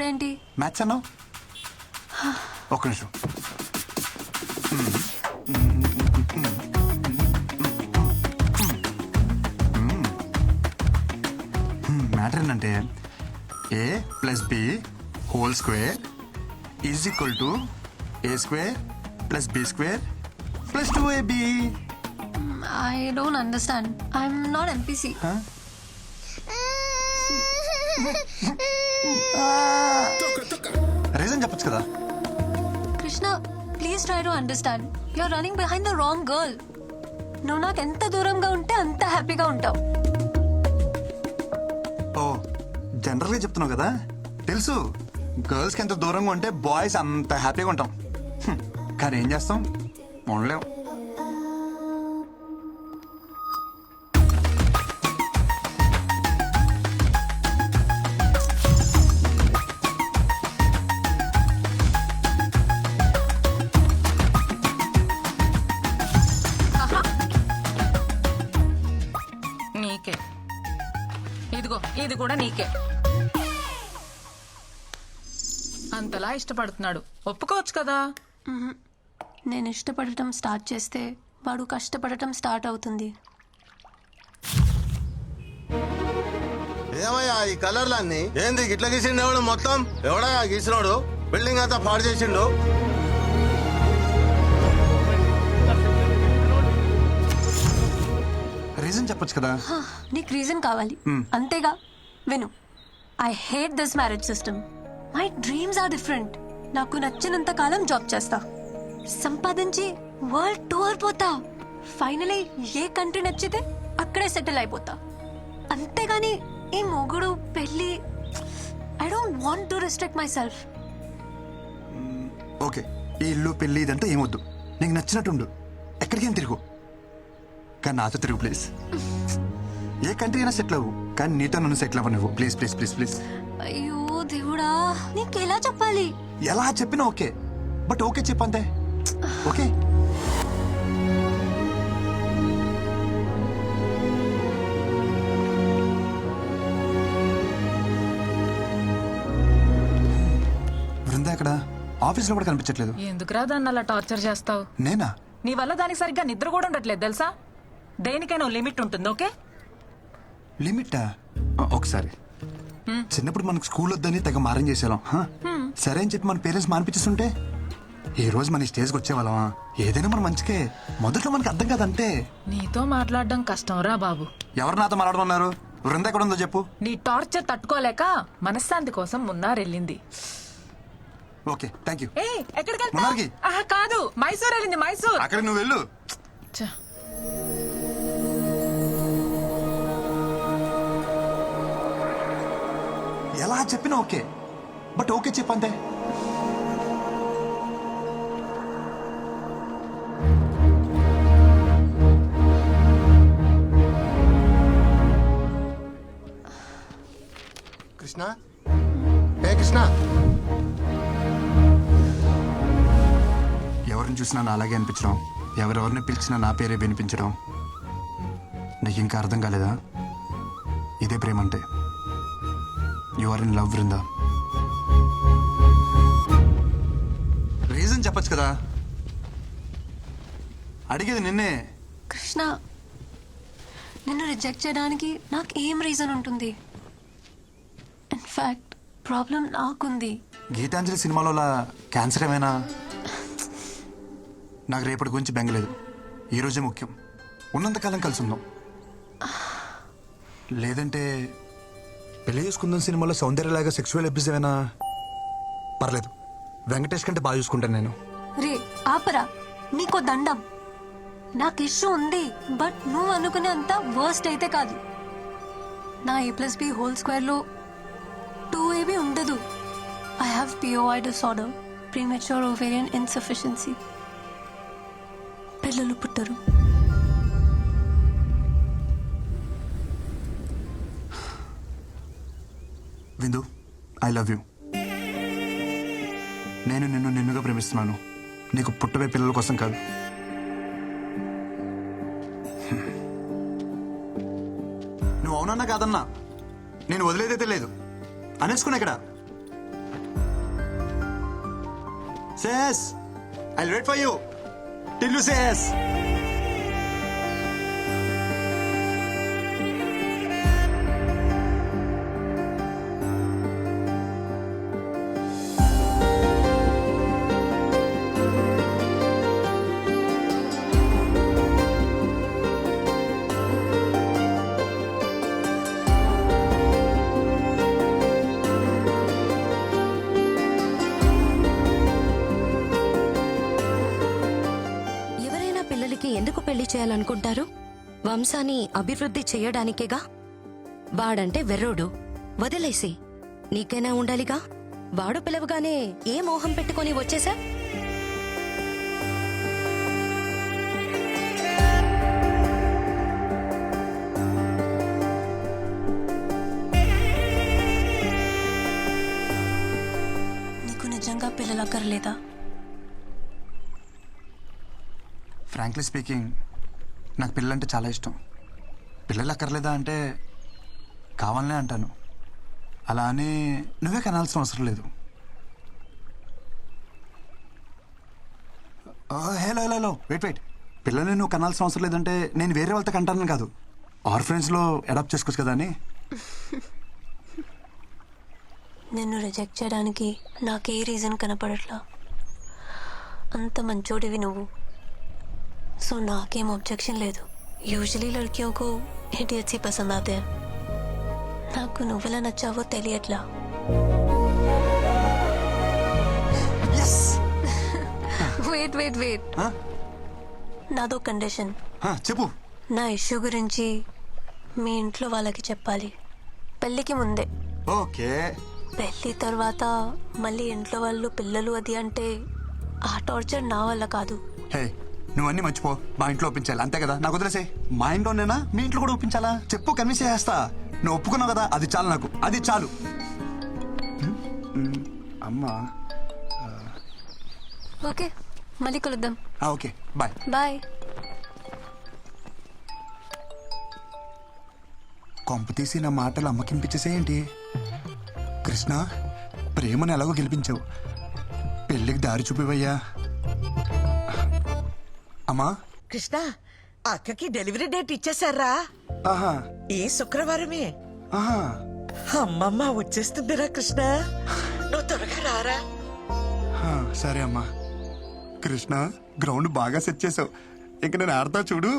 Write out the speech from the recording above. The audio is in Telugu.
ఇప్పుడేంటి? మ్యాథ్స్ అన్నావు. ఒక్క నిమిషం. మ్యాటర్ ఏంటంటే A plus B whole square is equal to A square plus B square plus 2ab. I don't understand. I'm not MPC. Reason చెప్పొచ్చు కదా. Krishna, please try to understand. You're running behind the wrong girl. నువ్వు నాకు ఎంత దూరంగా ఉంటే అంత హ్యాపీగా ఉంటావు. ఓ జనరల్గా చెప్తున్నావు కదా. తెలుసు గర్ల్స్కి ఎంత దూరంగా ఉంటే బాయ్స్ అంత హ్యాపీగా ఉంటాం. కానీ ఏం చేస్తాం, ఉండలేం. నీకే ఇదిగో, ఇది కూడా నీకే. అంతలా ఇష్టపడుతున్నాడు, ఒప్పుకోవచ్చు కదా. నేను ఇష్టపడటం స్టార్ట్ చేస్తే వాడు కష్టపడటం స్టార్ట్ అవుతుంది. ఏమయ్యా ఈ కలర్లన్నీ ఏంది ఇట్లా గీసిండు? ఎవడు మొత్తం ఎవడా గీసినోడు? బిల్డింగ్ అంతా పాడు చేసిండు. రీజన్ చెప్పొచ్చు కదా. నీకు రీజన్ కావాలి అంతేగా. విను, I hate this marriage system. My dreams are different. నాకు నచ్చినంత కాలం జాబ్ చేస్తా, సంపాదించి వరల్డ్ టూర్ పోతా, ఫైనలీ ఏ కంట్రీ నచ్చితే అక్కడే సెటిల్ అయిపోతా. అంతేగాని ఈ మొగుడు పెళ్లి, I don't want to restrict myself. Okay, ఈ ఇల్లు పెళ్లి ఇదంతా ఏమొద్దు. నీకు నచ్చినట్టుండు, ఎక్కడికేం తిరుగు. కానీ నాతో తిరుగు ప్లీజ్. ఏ కంట్రీ అయినా సెటిల్ అవ్వు, కానీ నీతో నన్ను సెటిల్ అవ్వనివ్వు ప్లీజ్ ప్లీజ్ ప్లీజ్ ప్లీజ్. అయ్యో దేవుడా, నీకు ఎలా చెప్పాలి? ఎలా చెప్పినా ఓకే, బట్ ఓకే చెప్పంతే. ఓకే బృందా ఎక్కడ? ఆఫీస్ లో కూడా కనిపించట్లేదు. ఎందుకురా దాన్ని అలా టార్చర్ చేస్తావు? నేనా? నీ వల్ల దానికి సరిగ్గా నిద్ర కూడా ఉండట్లేదు తెలుసా. దేనికైనా లిమిట్ ఉంటుంది. ఓకే, లిమిటా? ఒకసారి చిన్నప్పుడు మనకు స్కూల్ వద్దని తెగ మారం చేసేవాళ్ళం. సరే అని చెప్పి మన పేరెంట్స్ మానిపించేస్తుంటే ఈ రోజు మన స్టేజ్కి వచ్చేవాళ్ళమా? ఏదైనా మన మంచికే. మొదట్లో మనకు అర్థం కాదంటే. నీతో మాట్లాడడం కష్టం రా బాబు. ఎవరు నాతో మాట్లాడమన్నారు? బృందా ఎక్కడ ఉందో చెప్పు. నీ టార్చర్ తట్టుకోలేక మనశ్శాంతి కోసం మున్నారెళ్ళింది. Okay thank you. ఏ ఎక్కడికి మున్నార్కి? వెళ్తావ్? కాదు, మైసూర్ వెళ్ళింది. మైసూర్. అక్కడ నువ్వు వెళ్ళు. ఛ, ఎలా చెప్పినా ఓకే, బట్ ఓకే చెప్పంతే. కృష్ణ, ఏ కృష్ణ, ఎవరిని చూసినా నా అలాగే అనిపించడం, ఎవరెవరిని పిలిచినా నా పేరే వినిపించడం. నీకు ఇంకా అర్థం కాలేదా? ఇదే ప్రేమ అంటే. You are in love Brinda. Reason చెప్పొచ్చు కదా. అడిగేది నిన్నే. కృష్ణ, నిన్ను రిజెక్ట్ చేయడానికి నాకు ఏం రీజన్ ఉంటుంది? ఇన్ఫాక్ట్ ప్రాబ్లం నాకుంది. గీతాంజలి సినిమాలో క్యాన్సర్ ఏమైనా? నాకు రేపటి గురించి బెంగలేదు. ఈరోజే ముఖ్యం. ఉన్నంతకాలం కలిసి ఉందాం. లేదంటే పెళ్లి చేసుకుందాం సినిమాలో సౌందర్యలాగా సెక్సువల్ అబ్యూస్ ఏమైనా? పర్లేదు, వెంకటేష్ కంటే బాగా చూసుకుంటాను నేను. రే ఆపరా, నీకో దండం. నాకు ఇష్యూ ఉంది, బట్ నువ్వు అనుకునే అంత వర్స్ట్ అయితే కాదు. నా A+B హోల్ స్క్వేర్ లో 2AB ఉండదు. I have POI disorder, premature ovarian insufficiency. పిల్లలు పుట్టరు. విందు, ఐ లవ్ యూ. నేను నిన్ను నిన్నుగా ప్రేమిస్తున్నాను. నీకు పుట్టబోయే పిల్లల కోసం కాదు. నువ్వు అవునన్నా కాదన్నా నేను వదిలేదైతే లేదు. అనేసుకున్నా ఇక్కడ. Says I wait for you till you says. ఎవరైనా పిల్లలకి ఎందుకు పెళ్లి చేయాలనుకుంటారు? వంశాన్ని అభివృద్ధి చేయడానికేగా. వాడంటే వెర్రోడు, వదిలేసి నీకైనా ఉండాలిగా. వాడు పిలవగానే ఏ మోహం పెట్టుకొని వచ్చేసా? నీకు నిజంగా పిల్లలు అక్కర్లేదా? ఫ్రాంక్లీ స్పీకింగ్ నాకు పిల్లలంటే చాలా ఇష్టం. పిల్లలు అక్కర్లేదా అంటే కావాలనే అంటాను. అలా అని నువ్వే కనాల్సిన అవసరం లేదు. Hello hello hello wait. పిల్లల్ని నువ్వు కనాల్సిన అవసరం లేదంటే నేను వేరే వాళ్ళతో కంటాను కాదు, ఆర్ఫరెన్స్లో అడాప్ట్ చేసుకోవచ్చు కదా అని. నిన్ను రిజెక్ట్ చేయడానికి నాకే రీజన్ కనపడట్లా. అంత మంచోడివి నువ్వు, సో నాకేం ऑब्जेक्शन లేదు. యూజువली लड़कियों को इडियट्स ही पसंद आते हैं. నాకు నువ్వెలా నచ్చావో తెలియట్లా. వెయిట్ నాదో కండిషన్. చెప్పు. నా ఇష్యూ గురించి మీ ఇంట్లో వాళ్ళకి చెప్పాలి, పెళ్ళికి ముందే. ఓకే. పెళ్ళి తర్వాత మళ్ళీ ఇంట్లో వాళ్ళు పిల్లలు అది అంటే ఆ టార్చర్ నా వల్ల కాదు. హే నువ్వు అన్నీ మర్చిపో, మా ఇంట్లో ఒప్పించాలి అంతే కదా. నాకు వదిలేసే. మా ఇంట్లోనేనా మీ ఇంట్లో కూడా ఒప్పించాలా? చెప్పు, కన్విన్స్ చేస్తా. నువ్వు ఒప్పుకున్నావు కదా, అది చాలు నాకు, అది చాలు. అమ్మా ఓకే, మళ్ళీ కలుద్దాం. Okay bye. బాయ్. కొంప తీసి నా మాటలు అమ్మకింపించేసేయంటి. కృష్ణ, ప్రేమను ఎలాగో గెలిపించావు, పెళ్ళికి దారి చూపివయ్యా. అమ్మా. కృష్ణ, అక్కకి డెలివరీ డేట్ ఇచ్చేసారా? ఆహా ఈ శుక్రవారమే. ఆహా. అమ్మమ్మ వచ్చేస్తుందిరా కృష్ణ, నువ్వు త్వరగా రారా. సరే అమ్మా. కృష్ణ, గ్రౌండ్ బాగా సెట్ చేసావు, ఇంక నేను ఆడతా చూడు.